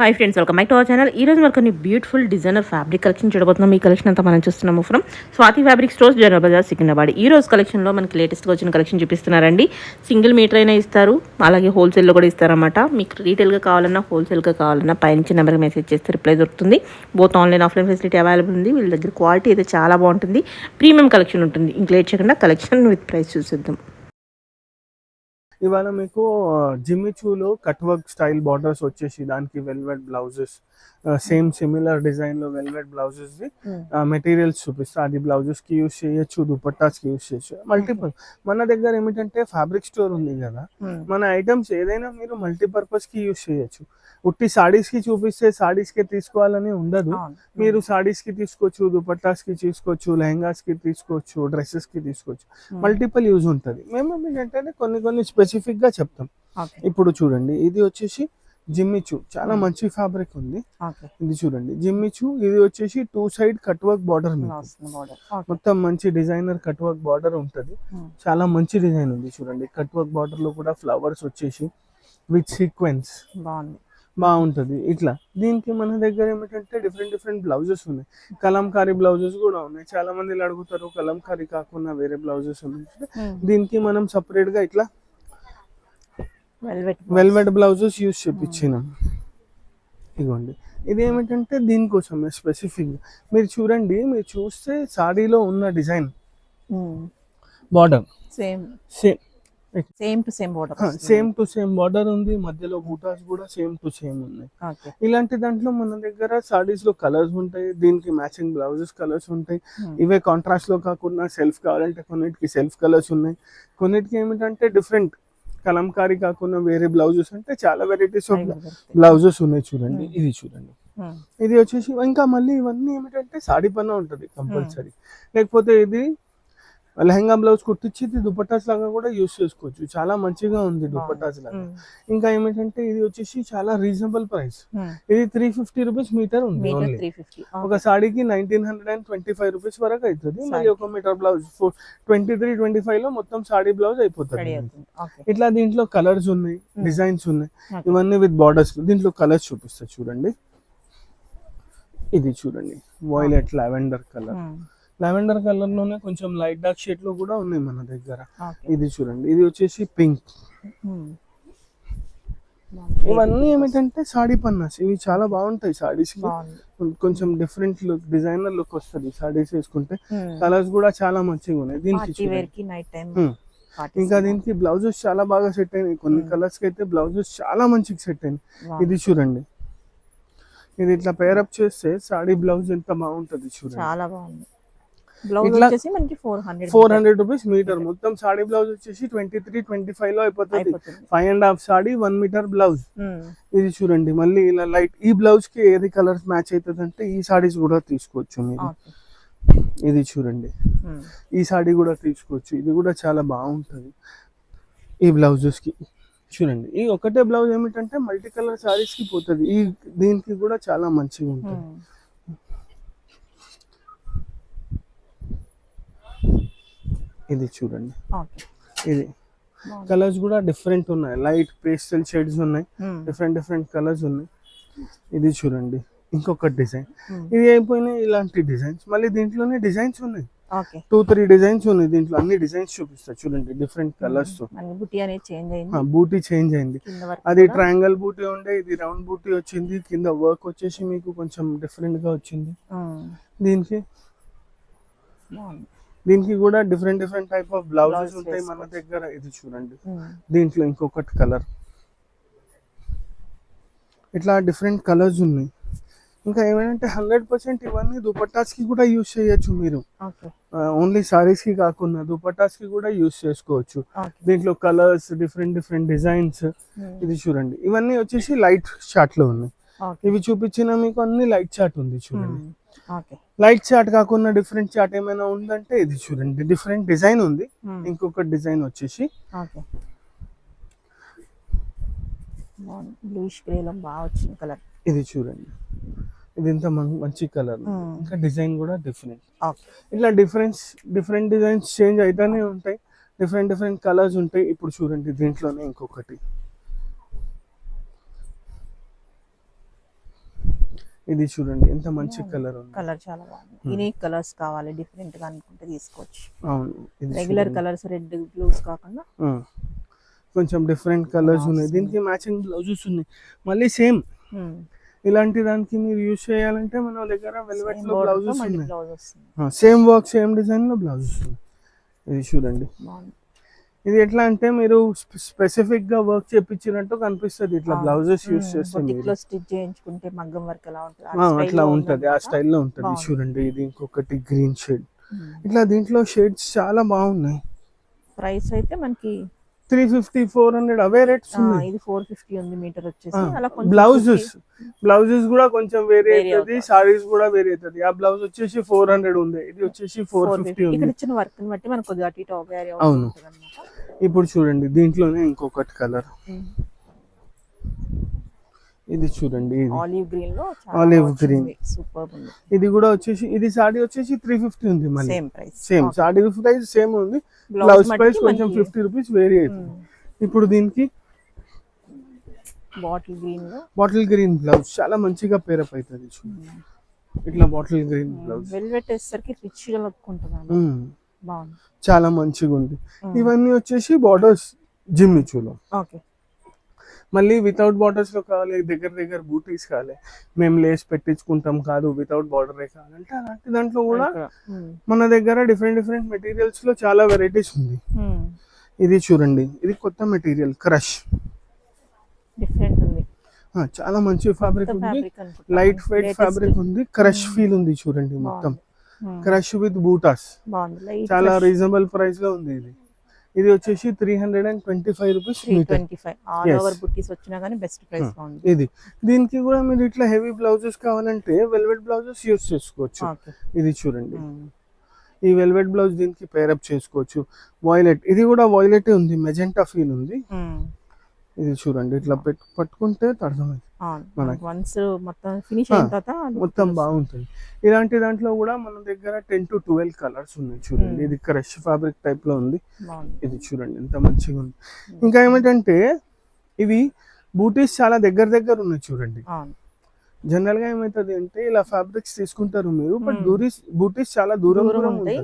Hi friends, welcome back to our channel. ఈ రోజు మనకు కొన్ని బ్యూటిఫుల్ డిజైనర్ ఫ్యాబ్రిక్ కలెక్షన్ చూడబోతున్నాం. ఈ కలెక్షన్ అంతా మనం చూస్తున్నాము from Swathi fabric stores, general Bazar, Secunderabad. ఈ రోజు కలెక్షన్లో మనకి లేటెస్ట్గా వచ్చిన కలెక్షన్ చూపిస్తున్నారండి. సింగిల్ మీటర్ అయినా ఇస్తారు, అలాగే హోల్సేల్లో కూడా ఇస్తారన్నమాట. మీకు రీటైల్గా కావాలన్నా హోల్సేల్గా కావాలన్నా పైనుంచి నెంబర్కి మెసేజ్ చేస్తే రిప్లై దొరుకుతుంది. Both online offline facility available ఉంది. వీళ్ళ దగ్గర క్వాలిటీ అయితే చాలా బాగుంటుంది, ప్రీమియం కలెక్షన్ ఉంటుంది. ఇంక లేట్ చేయకుండా కలెక్షన్ విత్ ప్రైస్ చూసిద్దాం. ఇవాళ మీకు జిమ్మి చూలో కట్ వర్క్ స్టైల్ బార్డర్స్ వచ్చేసి దానికి velvet blouses same similar design లో వెల్వెట్ బ్లౌజెస్ మెటీరియల్స్ చూపిస్తా. అది బ్లౌజెస్ కి యూస్ చేయొచ్చు, దుపట్టాస్ కి యూస్ చేయొచ్చు, మల్టిపుల్. మన దగ్గర ఏమిటంటే ఫ్యాబ్రిక్ స్టోర్ ఉంది కదా, మన ఐటమ్స్ ఏదైనా మీరు మల్టీపర్పస్ కి యూస్ చేయొచ్చు. ఉట్టి సాడీస్ కి చూపిస్తే సాడీస్ కి తీసుకోవాలని ఉండదు. మీరు సాడీస్ కి తీసుకోవచ్చు, దుపట్టాస్ కి తీసుకోవచ్చు, లెహంగాస్ కి తీసుకోవచ్చు, డ్రెస్సెస్ కి తీసుకోవచ్చు. మల్టిపుల్ యూజ్ ఉంటుంది. మేము ఏంటంటే కొన్ని స్పెసిఫిక్ గా చెప్తాం. ఇప్పుడు చూడండి, ఇది వచ్చేసి జిమ్మిచూ, చాలా మంచి ఫ్యాబ్రిక్ ఉంది. ఇది చూడండి జిమ్మిచూ, ఇది వచ్చేసి 2 సైడ్ కట్ వర్క్ బార్డర్, మొత్తం మంచి డిజైనర్ కట్ వర్క్ బార్డర్ ఉంటుంది. చాలా మంచి డిజైన్ ఉంది. చూడండి కట్ వర్క్ బార్డర్ లో కూడా ఫ్లవర్స్ వచ్చేసి విత్ సీక్వెన్స్ బాగుంటది. ఇట్లా దీనికి మన దగ్గర ఏమిటంటే డిఫరెంట్ బ్లౌజెస్ ఉన్నాయి. కలంకారీ బ్లౌజెస్ కూడా ఉన్నాయి. చాలా మంది అడుగుతారు కలంకారీ కాకుండా వేరే బ్లౌజెస్ ఉన్నాయి. దీనికి మనం సపరేట్ గా ఇట్లా వెల్వెట్ బ్లౌజెస్ యూస్ చేపించినాం. ఇదిగోండి, ఇది ఏమిటంటే దీనికోసం స్పెసిఫిక్. మీరు చూడండి, మీరు చూస్తే సాడీలో ఉన్న design border same to same border ఉంది. మధ్యలో బూటాస్ కూడా సేమ్ టు సేమ్ ఉన్నాయి. ఇలాంటి దాంట్లో మన దగ్గర సాడీస్ లో కలర్స్ ఉంటాయి, దీనికి మ్యాచింగ్ బ్లౌజెస్ కలర్స్ ఉంటాయి. ఇవే కాంట్రాస్ట్ లో కాకుండా సెల్ఫ్ కావాలంటే కొన్నిటికి సెల్ఫ్ కలర్స్ ఉన్నాయి, కొన్నిటికి ఏమిటంటే డిఫరెంట్ కలంకారీ కాకుండా వేరే బ్లౌజెస్ అంటే చాలా వెరైటీస్ ఆఫ్ బ్లౌజెస్ ఉన్నాయి. చూడండి, ఇది చూడండి, ఇది వచ్చేసి ఇంకా మళ్ళీ ఇవన్నీ ఏమిటంటే సాడీ పైన ఉంటుంది కంపల్సరీ. లేకపోతే ఇది లెహంగా బ్లౌజ్ కుట్టించి దుపట్టాస్ లాగా కూడా యూస్ చేసుకోవచ్చు. చాలా మంచిగా ఉంది దుపట్టాస్ లాగా. ఇంకా ఏమిటంటే ఇది వచ్చేసి చాలా రీజనబుల్ ప్రైస్. ఇది 350 రూపీస్ మీటర్ ఉంది. ఒక సాడీకి 1925 రూపీస్ వరకు అవుతుంది. మళ్ళీ ఒక మీటర్ బ్లౌజ్ 23-25 లో మొత్తం సాడీ బ్లౌజ్ అయిపోతుంది. ఇట్లా దీంట్లో కలర్స్ ఉన్నాయి, డిజైన్స్ ఉన్నాయి, ఇవన్నీ విత్ బార్డర్స్. దీంట్లో కలర్స్ చూపిస్తా చూడండి. ఇది చూడండి, violet lavender colour, lavender colour లోనే కొంచెం లైట్ డార్క్ షేడ్ లో కూడా ఉన్నాయి మన దగ్గర. ఇది చూడండి, ఇది వచ్చేసి పింక్. ఇవన్నీ ఏమిటంటే సాడీ పన్నాస్. ఇవి చాలా బాగుంటాయి సాడీస్ కి. కొంచెం డిఫరెంట్ లుక్, డిజైనర్ లుక్ వస్తుంది సాడీస్ వేసుకుంటే. కలర్స్ కూడా చాలా మంచిగా ఉన్నాయి దీనికి. ఇంకా దీనికి బ్లౌజెస్ చాలా బాగా సెట్ అయినాయి. కొన్ని కలర్స్ కి అయితే బ్లౌజెస్ చాలా మంచిగా సెట్ అయినాయి. ఇది చూడండి, ఇది ఇట్లా పేరప్ చేస్తే సాడీ బ్లౌజ్ ఎంత బాగుంటది చూడండి. చాలా బాగుంది. 400 రూపీస్ మీటర్. మొత్తం సాడీ బ్లౌజ్ వచ్చేసి 23-25 లో అయిపోతుంది. 5.5 సాడీ 1 మీటర్ బ్లౌజ్. ఇది చూడండి, మళ్ళీ ఇలా లైట్. ఈ బ్లౌజ్ కి ఏది కలర్స్ మ్యాచ్ అవుతుంది అంటే ఈ సాడీస్ కూడా తీసుకోవచ్చు మీరు. ఇది చూడండి, ఈ సాడీ కూడా తీసుకోవచ్చు. ఇది కూడా చాలా బాగుంటది ఈ బ్లౌజెస్ కి. చూడండి, ఈ ఒకటే బ్లౌజ్ ఏమిటంటే మల్టీ కలర్ సారీస్ కి పోతుంది. ఈ దీనికి కూడా చాలా మంచిగా ఉంటుంది. ఇది చూడండి, ఇది కలర్స్ కూడా డిఫరెంట్ ఉన్నాయి. లైట్ పేస్టల్ షేడ్స్ ఉన్నాయి, డిఫరెంట్ కలర్స్ ఉన్నాయి. ఇది చూడండి, ఇంకొక డిజైన్. ఇది అయిపోయినాయి ఇలాంటి డిజైన్స్. మళ్ళీ దీంట్లోనే డిజైన్స్ ఉన్నాయి, 2-3 డిజైన్స్ ఉన్నాయి దీంట్లో. అన్ని డిజైన్స్ చూపిస్తా చూడండి, డిఫరెంట్ కలర్స్ తో. బూటీ చేంజ్ అయింది. అది ట్రయాంగల్ బూటీ ఉండే, ఇది రౌండ్ బూటీ వచ్చింది. కింద వర్క్ వచ్చేసి మీకు కొంచెం డిఫరెంట్ గా వచ్చింది. దీనికి కూడా డిఫరెంట్ టైప్ ఆఫ్ బ్లౌజెస్ ఉంటాయి మన దగ్గర. ఇది చూడండి, దీంట్లో ఇంకొకటి కలర్. ఇట్లా డిఫరెంట్ కలర్స్ ఉన్నాయి. ఇంకా ఏమంటే 100% ఇవన్నీ దుపట్టాస్ కి కూడా యూస్ చేయొచ్చు మీరు. ఓన్లీ సారీస్ కి కాకుండా దుపట్టాస్ కి కూడా యూస్ చేసుకోవచ్చు. దీంట్లో కలర్స్, డిఫరెంట్ డిజైన్స్. ఇది చూడండి, ఇవన్నీ వచ్చేసి లైట్ చార్ట్ లో ఉన్నాయి. ఇవి చూపించిన మీకు అన్ని లైట్ చార్ట్ ఉంది చూడండి. లైట్ చార్ట్ కాకుండా డిఫరెంట్ చార్ట్ ఏమైనా ఉందంటే ఇది చూడండి, డిఫరెంట్ డిజైన్ ఉంది. ఇంకొక డిజైన్ వచ్చేసి ఇది చూడండి, ఇది ఇంత మంచి కలర్. ఇంకా డిజైన్ కూడా డిఫరెంట్. ఇట్లా డిఫరెంట్ డిజైన్స్ చేంజ్ అయితేనే ఉంటాయి. డిఫరెంట్ కలర్స్ ఉంటాయి. ఇప్పుడు చూడండి, దీంట్లోనే ఇంకొకటి ఇది చూడండి ఎంత మంచి కలర్ ఉంది. కలర్ చాలా బాగుంది. యూనిక్ కలర్స్ కావాలి, డిఫరెంట్ గా అనుకుంటే తీసుకోవచ్చు. అవును, ఇది రెగ్యులర్ కలర్స్ రెడ్ బ్లూస్ కాకుండా కొంచెం డిఫరెంట్ కలర్స్ ఉన్నాయి. దీనికి మ్యాచింగ్ బ్లౌజెస్ ఉన్నాయి. మళ్ళీ సేమ్ ఇలాంటి దానికి మీరు యూజ్ చేయాలంటే మన దగ్గర వెల్వెట్ లో బ్లౌజెస్ ఉన్నాయి. సేమ్ వర్క్ సేమ్ డిజైన్ లో బ్లౌజెస్ ఉన్నాయి. ఇది చూడండి, ఇది ఎట్లా అంటే మీరు స్పెసిఫిక్ గా వర్క్ చేపించినట్టు కనిపిస్తుంది. ఇట్లా బ్లౌజెస్ యూజ్ చేస్తే స్టిచ్ చేయించుకుంటే మగ్గం వర్క్ ఎలా ఉంటుంది అట్లా ఉంటది, ఆ స్టైల్లో ఉంటది. చూడండి, ఇది ఇంకొకటి గ్రీన్ షేడ్. ఇట్లా దీంట్లో షేడ్స్ చాలా బాగున్నాయి. ప్రైస్ అయితే మనకి 350 400 అవే రేట్స్ ఉన్నాయి. ఇది 450 ఉంది మీటర్ వచ్చేసి. అలా కొంచెం బ్లౌజెస్ కూడా కొంచెం వేరే అవుతుంది, సారీస్ కూడా వేరే అవుతుంది. ఆ బ్లౌజ్ వచ్చేసి 400 ఉంది, ఇది వచ్చేసి 450 ఉంది. ఇక్కడ ఇచ్చిన వర్క్ ని బట్టి మనకు కొద్దిగా అటు ఇటు వేరే అవును. ఇప్పుడు చూడండి, దీంట్లోనే ఇంకొకటి కలర్. ఇది చూడండి, ఆలివ్ గ్రీన్ లో ఆలివ్ గ్రీన్ సూపర్ ఉంది. ఇది కూడా వచ్చేసి, ఇది సారీ వచ్చేసి 350 ఉంది. మళ్ళీ same price, same sorry price same ఉంది, బ్లౌజ్ ప్రైస్ కొంచెం 50 రూపీస్ వేరీ అవుతుంది. ఇప్పుడు దీనికి బాటిల్ గ్రీన్ బ్లౌజ్ చాలా మంచిగా పేరప్ అవుతుంది. చూడండి, ఇట్లా బాటిల్ గ్రీన్ బ్లౌజ్ వెల్వెట్ వేసరికి రిచ్ గా లుక్ ఉంటుంది. బాగుంది, చాలా మంచిగా ఉంది. ఇవన్నీ వచ్చేసి బార్డర్స్ జిమ్మిచూలో. ఓకే. మళ్ళీ వితౌట్ బార్డర్స్ లో కావాలి, దగ్గర బూటీస్ కావాలి, మేము లేస్ పెట్టించుకుంటాం కాదు వితౌట్ బార్డరే కావాలంటే అలాంటి దాంట్లో కూడా మన దగ్గర డిఫరెంట్ మెటీరియల్స్ లో చాలా వెరైటీస్ ఉంది. ఇది చూడండి, ఇది కొత్త మెటీరియల్ క్రష్, డిఫరెంట్ ఉంది, చాలా మంచి ఫ్యాబ్రిక్ ఉంది, లైట్ వెయిట్ ఫ్యాబ్రిక్ ఉంది, క్రష్ ఫీల్ ఉంది. చూడండి, మొత్తం క్రష్ విత్ బూటాస్, చాలా రీజనబుల్ ప్రైస్ లో ఉంది. ఇది వచ్చేసి 325 రూపీస్ మీటర్. ఇది దీనికి కూడా మీరు ఇట్లా హెవీ బ్లౌజెస్ కావాలంటే వెల్వెట్ బ్లౌజెస్ యూస్ చేసుకోవచ్చు. ఇది చూడండి, ఈ వెల్వెట్ బ్లౌజ్ దీనికి పేరప్ చేసుకోవచ్చు. వాయిలెట్, ఇది కూడా వాయిలెట్ ఉంది, మెజెంటా ఫీల్ ఉంది. ఇది చూడండి, ఇట్లా పట్టుకుంటే అర్థమైంది మొత్తం బాగుంటుంది. ఇలాంటి దాంట్లో కూడా మన దగ్గర 10 to 12 కలర్స్ ఉన్నాయి. చూడండి, ఇది క్రష్ ఫ్యాబ్రిక్ టైప్ లో ఉంది. ఇది చూడండి ఎంత మంచిగా ఉంది. ఇంకా ఏమిటంటే ఇవి బూటీస్ చాలా దగ్గర ఉన్నాయి. చూడండి, జనరల్ గా ఏమైతుంది అంటే ఇలా ఫ్యాబ్రిక్స్ తీసుకుంటారు మీరు, బట్ బూటీస్ చాలా దూరం ఉంటాయి.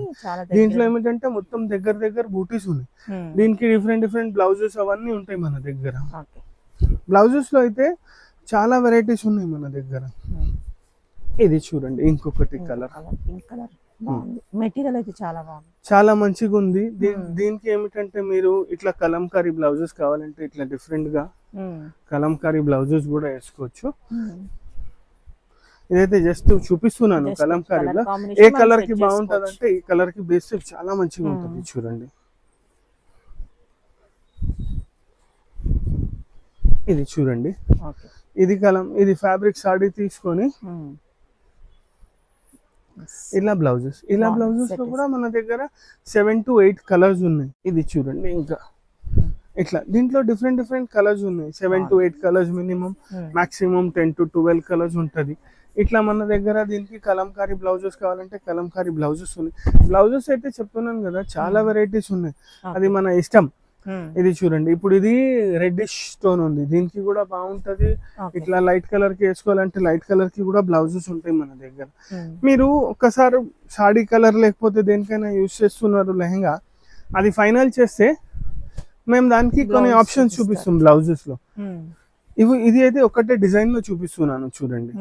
దీంట్లో ఏమిటంటే మొత్తం దగ్గర బూటీస్ ఉన్నాయి. దీనికి డిఫరెంట్ బ్లౌజెస్ అవన్నీ ఉంటాయి మన దగ్గర. బ్లౌజెస్ లో అయితే చాలా వెరైటీస్ ఉన్నాయి మన దగ్గర. ఇది చూడండి, ఇంకొకటి కలర్, మెటీరియల్ అయితే చాలా బాగుంది, చాలా మంచిగా ఉంది. దీనికి ఏమిటంటే మీరు ఇట్లా కలంకారీ బ్లౌజెస్ కావాలంటే ఇట్లా డిఫరెంట్ గా కలంకారీ బ్లౌజెస్ కూడా వేసుకోవచ్చు. ఇదైతే జస్ట్ చూపిస్తున్నాను కలంకారీలో. ఏ కలర్ కి బాగుంటది అంటే ఈ కలర్ కి బేసిక్ చాలా మంచిగా ఉంటుంది. చూడండి, ఇది చూడండి, ఇది ఫ్యాబ్రిక్ సాడీ తీసుకొని ఇలా బ్లౌజెస్ లో కూడా మన దగ్గర 7 to 8 కలర్స్ ఉన్నాయి. ఇది చూడండి, ఇంకా ఇట్లా దీంట్లో డిఫరెంట్ కలర్స్ ఉన్నాయి. 7 to 8 colours minimum, maximum 10 to 12 colours ఉంటది. ఇట్లా మన దగ్గర దీనికి కలంకారీ బ్లౌజెస్ కావాలంటే కలంకారీ బ్లౌజెస్ ఉన్నాయి. బ్లౌజెస్ అయితే చెప్తున్నాను కదా, చాలా వెరైటీస్ ఉన్నాయి, అది మన ఇష్టం. ఇది చూడండి, ఇప్పుడు ఇది రెడ్డిష్ స్టోన్ ఉంది, దీనికి కూడా బాగుంటది. ఇట్లా లైట్ కలర్ కి వేసుకోవాలంటే లైట్ కలర్ కి కూడా బ్లౌజెస్ ఉంటాయి మన దగ్గర. మీరు ఒక్కసారి సాడీ కలర్ లేకపోతే దేనికైనా యూజ్ చేస్తున్నారు లెహంగా, అది ఫైనల్ చేస్తే మేము దానికి కొన్ని ఆప్షన్స్ చూపిస్తాం బ్లౌజెస్ లో. ఇది అయితే ఒకటే డిజైన్ లో చూపిస్తున్నాను. చూడండి,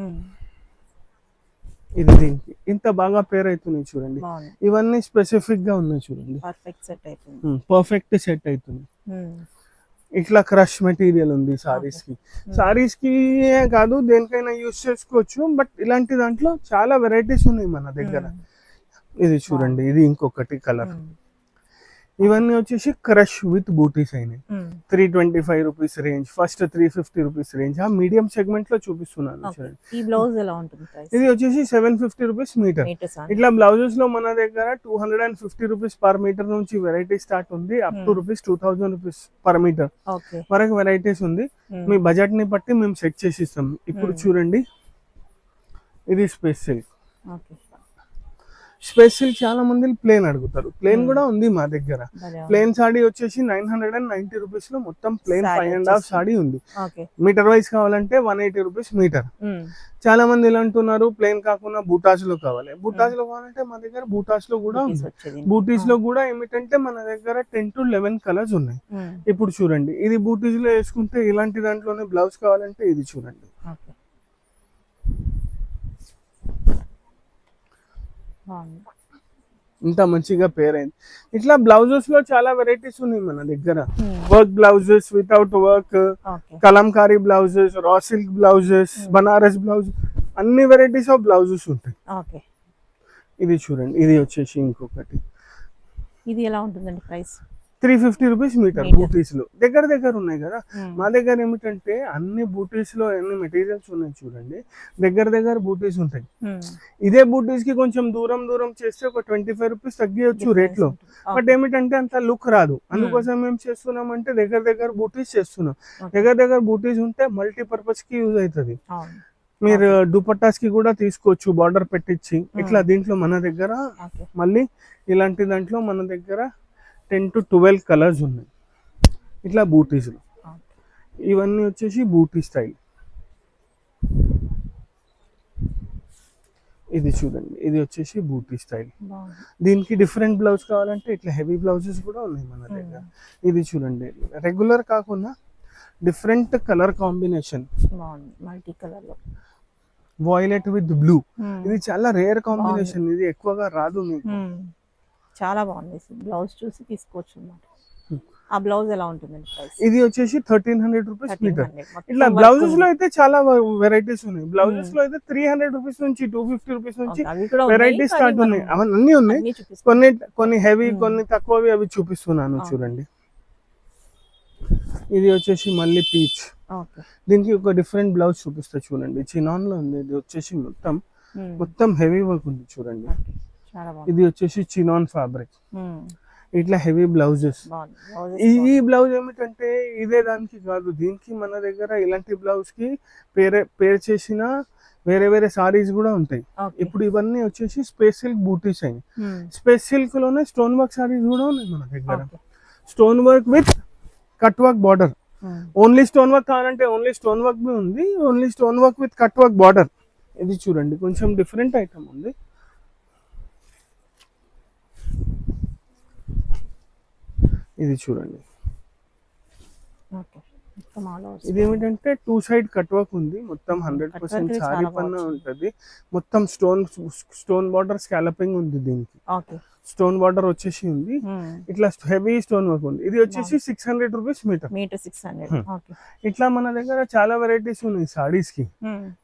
ఇది దీనికి ఇంత బాగా పేర్ అవుతున్నాయి. చూడండి, ఇవన్నీ స్పెసిఫిక్ గా ఉన్నాయి. చూడండి, పర్ఫెక్ట్ సెట్ అవుతుంది. ఇట్లా క్రష్ మెటీరియల్ ఉంది సారీస్ కి కాదు దేనికైనా యూజ్ చేసుకోవచ్చు. బట్ ఇలాంటి దాంట్లో చాలా వెరైటీస్ ఉన్నాయి మన దగ్గర. ఇది చూడండి, ఇది ఇంకొకటి కలర్. ఇవన్నీ వచ్చేసి క్రష్ విత్ బూటీస్ అయినాయి. 325 rupees range, first 350 rupees range. ఆ మీడియం సెగ్మెంట్ లో చూపిస్తున్నాను. చూడండి, ఈ బ్లౌజ్ ఎలా ఉంటుంది? ఇది వచ్చేసి 750 రూపీస్ మీటర్. ఇట్లా బ్లౌజెస్ లో మన దగ్గర 250 రూపీస్ పర్ మీటర్ నుంచి వెరైటీ స్టార్ట్ ఉంది, up to rupees 2000 rupees per metre వరకు వెరైటీస్ ఉంది. మీ బడ్జెట్ ని బట్టి మేము సెట్ చేసి ఇస్తాం. ఇప్పుడు చూడండి, ఇది స్పెషల్. స్పేస్ సిల్క్ చాలా మంది ప్లేన్ అడుగుతారు, ప్లేన్ కూడా ఉంది మా దగ్గర. ప్లేన్ సాడీ వచ్చేసి 990 రూపీస్ లో మొత్తం ప్లేన్ 5.5 సాడీ ఉంది. మీటర్ వైజ్ కావాలంటే 180 రూపీస్ మీటర్. చాలా మంది ఎలా అంటున్నారు ప్లేన్ కాకుండా బూటాస్ లో కావాలి. బూటాస్ లో కావాలంటే మా దగ్గర బూటాస్ లో కూడా ఉంది. బూటీస్ లో కూడా ఏమిటంటే మన దగ్గర 10 to 11 కలర్స్ ఉన్నాయి. ఇప్పుడు చూడండి, ఇది బూటీస్ లో వేసుకుంటే ఇలాంటి దాంట్లోనే బ్లౌజ్ కావాలంటే ఇది చూడండి. ఇంత మంచిగా పేర్ అయింది. ఇట్లా బ్లౌజెస్ లో చాలా వెరైటీస్ ఉన్నాయి మన దగ్గర. Work blouses, without work, Kalamkari blouses, raw silk blouses, Banaras blouse, అన్ని వెరైటీస్ ఆఫ్ బ్లౌజెస్ ఉంటాయి. ఇది చూడండి, ఇది వచ్చేసి ఇంకొకటి. ఇది ఎలా ఉంటుందండి ప్రైస్? 350 rupees metre. బూటీస్ లో దగ్గర దగ్గర ఉన్నాయి కదా. మా దగ్గర ఏమిటంటే అన్ని బూటీస్ లో ఎన్ని మెటీరియల్స్ ఉన్నాయి చూడండి, దగ్గర దగ్గర బూటీస్ ఉంటాయి. ఇదే బూటీస్ కి కొంచెం దూరం దూరం చేస్తే ఒక 25 రూపీస్ తగ్గియచ్చు రేట్ లో. బట్ ఏమిటంటే అంత లుక్ రాదు. అందుకోసం ఏం చేస్తున్నాం అంటే దగ్గర దగ్గర బూటీస్ చేస్తున్నాం. దగ్గర దగ్గర బూటీస్ ఉంటే మల్టీపర్పస్ కి యూజ్ అవుతుంది. మీరు దుపట్టాస్ కి కూడా తీసుకోవచ్చు, బార్డర్ పెట్టించి. ఇట్లా దీంట్లో మన దగ్గర మళ్ళీ ఇలాంటి దాంట్లో మన దగ్గర 10 to 12 కలర్స్ ఉన్నాయి ఇట్లా బూటీస్ లో. ఇవన్నీ వచ్చేసి బూటీ స్టైల్. ఇది చూడండి, ఇది వచ్చేసి బూటీ స్టైల్. దీనికి డిఫరెంట్ బ్లౌజ్ కావాలంటే ఇట్లా హెవీ బ్లౌజెస్ కూడా ఉన్నాయి మన దగ్గర. ఇది చూడండి, రెగ్యులర్ కాకుండా different colour combination, multi colour లో వాయిలెట్ విత్ బ్లూ. ఇది చాలా రేర్ కాంబినేషన్, ఇది ఎక్కువగా రాదు మీకు. చాలా బాగుంది. బ్లౌజ్ చూసి తీసుకోవచ్చు అన్నమాట. ఆ బ్లౌజ్ ఎలా ఉంటుందండి ప్రైస్? ఇది వచ్చేసి 1300 రూపీస్ మీటర్. ఇట్లా బ్లౌజెస్ లో అయితే చాలా వెరైటీస్ ఉన్నాయి. బ్లౌజెస్ లో అయితే 300 రూపీస్ నుంచి 250 రూపీస్ నుంచి వెరైటీస్ స్టార్ట్ ఉన్నాయి. అవన్నీ ఉన్నాయి. కొన్ని హెవీ, కొన్ని తక్కువవి, అవి చూపిస్తున్నాను చూడండి. ఇది వచ్చేసి మళ్ళీ పీచ్. దీనికి ఒక డిఫరెంట్ బ్లౌజ్ చూపిస్తా చూడండి. చినాన్ లో ఉంది. ఇది వచ్చేసి మొత్తం హెవీ వర్క్ ఉంది చూడండి. ఇది వచ్చేసి చినాన్ ఫ్యాబ్రిక్. ఇట్లా హెవీ బ్లౌజెస్. ఈ బ్లౌజ్ ఏమిటంటే ఇదే దానికి కాదు, దీనికి మన దగ్గర ఇలాంటి బ్లౌజ్ కి పేర్ చేసిన వేరే వేరే సారీస్ కూడా ఉంటాయి. ఇప్పుడు ఇవన్నీ వచ్చేసి స్పేస్ సిల్క్ బూటీస్ అయ్యి. స్పేస్ సిల్క్ లోనే స్టోన్ వర్క్ సారీస్ కూడా ఉన్నాయి మన దగ్గర. Stone work with cut work border. Only stone work కావాలంటే ఓన్లీ స్టోన్ వర్క్ బి ఉంది. Only stone work with cut work border. ఇది చూడండి, కొంచెం డిఫరెంట్ ఐటమ్ ఉంది. ఇది చూడండి, ఇది ఏమిటంటే 2 సైడ్ కట్ వర్క్ ఉంది. మొత్తం 100% సారీ పన్నా ఉంటది. మొత్తం స్టోన్ బార్డర్ స్కాలపింగ్ ఉంది. దీనికి స్టోన్ బార్డర్ వచ్చేసి ఉంది. ఇట్లా హెవీ స్టోన్ వర్క్ ఉంది. ఇది వచ్చేసి 600 రూపీస్ మీటర్. 600. ఇట్లా మన దగ్గర చాలా వెరైటీస్ ఉన్నాయి సారీస్ కి.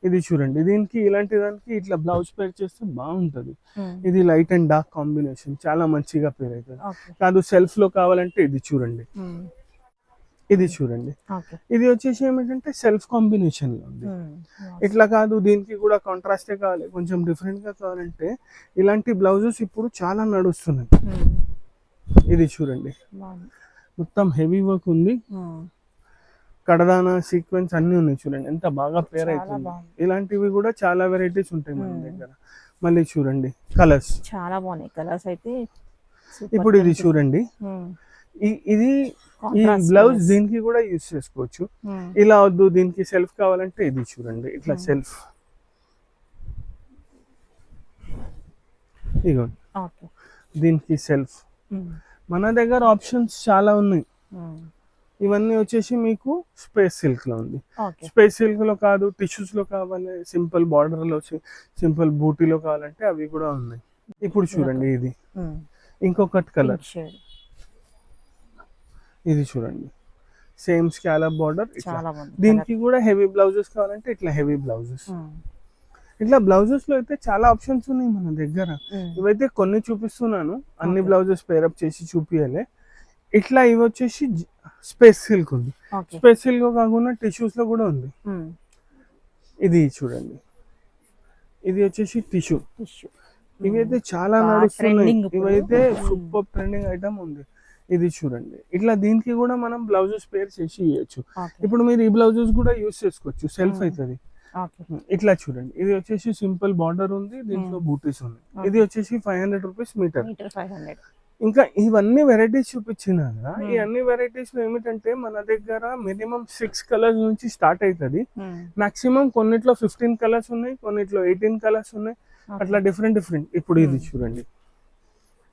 ఇది చూడండి, దీనికి ఇలాంటి దానికి ఇట్లా బ్లౌజ్ పేర్ చేస్తే బాగుంటది. ఇది లైట్ అండ్ డార్క్ కాంబినేషన్, చాలా మంచిగా పేర్ అవుతుంది. కాదు సెల్ఫ్ లో కావాలంటే ఇది చూడండి. ఇది చూడండి, ఇది వచ్చేసి ఏమిటంటే సెల్ఫ్ కాంబినేషన్ లో ఉంది. ఇట్లా కాదు, దీనికి కూడా కాంట్రాస్టే కావాలి, కొంచెం డిఫరెంట్ గా కావాలంటే ఇలాంటి బ్లౌజెస్ ఇప్పుడు చాలా నడుస్తున్నాయి. ఇది చూడండి, మొత్తం హెవీ వర్క్ ఉంది. కడదానా సీక్వెన్స్ అన్ని ఉన్నాయి చూడండి, ఎంత బాగా పేర్ అవుతుంది. ఇలాంటివి కూడా చాలా వెరైటీస్ ఉంటాయి మన దగ్గర. మళ్ళీ చూడండి కలర్స్ చాలా బాగున్నాయి. కలర్స్ అయితే ఇప్పుడు ఇది చూడండి, ఇది ఈ బ్లౌజ్ దీనికి కూడా యూజ్ చేసుకోవచ్చు. ఇలా వద్దు దీనికి సెల్ఫ్ కావాలంటే ఇది చూడండి, ఇట్లా సెల్ఫ్. ఇగోండి, దీనికి సెల్ఫ్. మన దగ్గర ఆప్షన్స్ చాలా ఉన్నాయి. ఇవన్నీ వచ్చేసి మీకు స్పేస్ సిల్క్ లో ఉంది. స్పేస్ సిల్క్ లో కాదు, టిష్యూస్ లో కావాలి, సింపుల్ బార్డర్ లో, సింపుల్ బూటీలో కావాలంటే అవి కూడా ఉన్నాయి. ఇప్పుడు చూడండి, ఇది ఇంకొకటి కలర్. ఇది చూడండి, సేమ్ స్కాలప్ బార్డర్. దీనికి కూడా హెవీ బ్లౌజెస్ కావాలంటే ఇట్లా హెవీ బ్లౌజెస్. ఇట్లా బ్లౌజెస్ లో అయితే చాలా ఆప్షన్స్ ఉన్నాయి మన దగ్గర. ఇవైతే కొన్ని చూపిస్తున్నాను, అన్ని బ్లౌజెస్ పేరప్ చేసి చూపియాలి. ఇట్లా ఇవి వచ్చేసి స్పేస్ సిల్క్ ఉంది. స్పేస్ సిల్క్ కాకుండా టిష్యూస్ లో కూడా ఉంది. ఇది చూడండి, ఇది వచ్చేసి టిష్యూ. ఇవైతే చాలా నడుస్తున్నాయి. ఇవైతే సూపర్ ట్రెండింగ్ ఐటమ్ ఉంది. ఇది చూడండి, ఇట్లా దీనికి కూడా మనం బ్లౌజెస్ పేర్ చేసి ఇవ్వచ్చు. ఇప్పుడు మీరు ఈ బ్లౌజెస్ కూడా యూజ్ చేసుకోవచ్చు, సెల్ఫ్ అవుతుంది. ఓకే. ఇట్లా చూడండి, ఇది వచ్చేసి సింపుల్ బార్డర్ ఉంది, దీంట్లో బూటీస్ ఉన్నాయి. ఇది వచ్చేసి 500 రూపీస్ మీటర్. మీటర్ 500. ఇంకా ఇవన్నీ వెరైటీస్ చూపించినా కదా, ఈ అన్ని వెరైటీస్ లో ఏమిటంటే మన దగ్గర మినిమం 6 కలర్స్ నుంచి స్టార్ట్ అవుతుంది. మాక్సిమం కొన్నిట్లో 15 కలర్స్ ఉన్నాయి, కొన్నిట్లో 18 కలర్స్ ఉన్నాయి, అట్లా డిఫరెంట్. ఇప్పుడు ఇది చూడండి,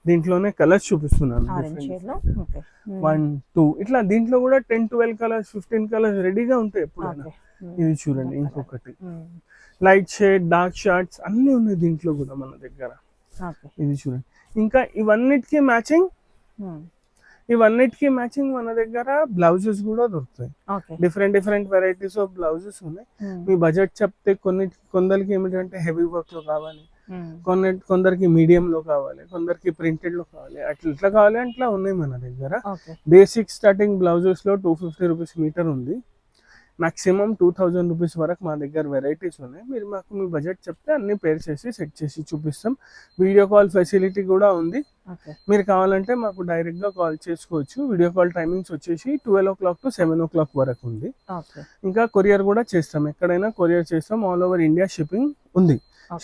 దీంట్లోనే కలర్స్ చూపిస్తున్నాను. 1, 2 ఇట్లా దీంట్లో కూడా 10, 12 కలర్స్, 15 కలర్స్ రెడీగా ఉంటాయి ఎప్పుడైనా. ఇది చూడండి, ఇంకొకటి లైట్ షేడ్, డార్క్ షార్ట్స్ అన్ని ఉన్నాయి దీంట్లో కూడా మన దగ్గర. ఇది చూడండి, ఇంకా ఇవన్నిటికీ మ్యాచింగ్ మన దగ్గర బ్లౌజెస్ కూడా దొరుకుతాయి. డిఫరెంట్ వెరైటీస్ ఆఫ్ బ్లౌజెస్ ఉన్నాయి. మీ బడ్జెట్ చెప్తే కొందరికి ఏమిటంటే హెవీ వర్క్ లో కావాలి, కొందరికి మీడియం లో కావాలి, కొందరికి ప్రింటెడ్ లో కావాలి, ఎట్లా కావాలి అట్లా ఉన్నాయి మన దగ్గర. బేసిక్ స్టార్టింగ్ బ్లౌజెస్ లో 250 రూపీస్ మీటర్ ఉంది. మాక్సిమం 2000 రూపీస్ వరకు మా దగ్గర వెరైటీస్ ఉన్నాయి. మీరు మాకు మీ బడ్జెట్ చెప్తే అన్ని పేర్ చేసి సెట్ చేసి చూపిస్తాం. వీడియో కాల్ ఫెసిలిటీ కూడా ఉంది. మీరు కావాలంటే మాకు డైరెక్ట్ గా కాల్ చేసుకోవచ్చు. వీడియో కాల్ టైమింగ్స్ వచ్చేసి 12 o'clock to 7 o'clock వరకు ఉంది. ఇంకా కొరియర్ కూడా చేస్తాం, ఎక్కడైనా కొరియర్ చేస్తాం. ఆల్ ఓవర్ ఇండియా షిప్పింగ్ ఉంది.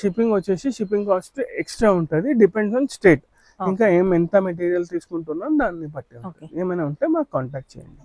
షిప్పింగ్ వచ్చేసి షిప్పింగ్ కాస్ట్ ఎక్స్ట్రా ఉంటుంది, డిపెండ్స్ ఆన్ స్టేట్. ఇంకా ఎంత మెటీరియల్ తీసుకుంటున్నాం దాన్ని బట్టి ఏమైనా ఉంటే మాకు కాంటాక్ట్ చేయండి.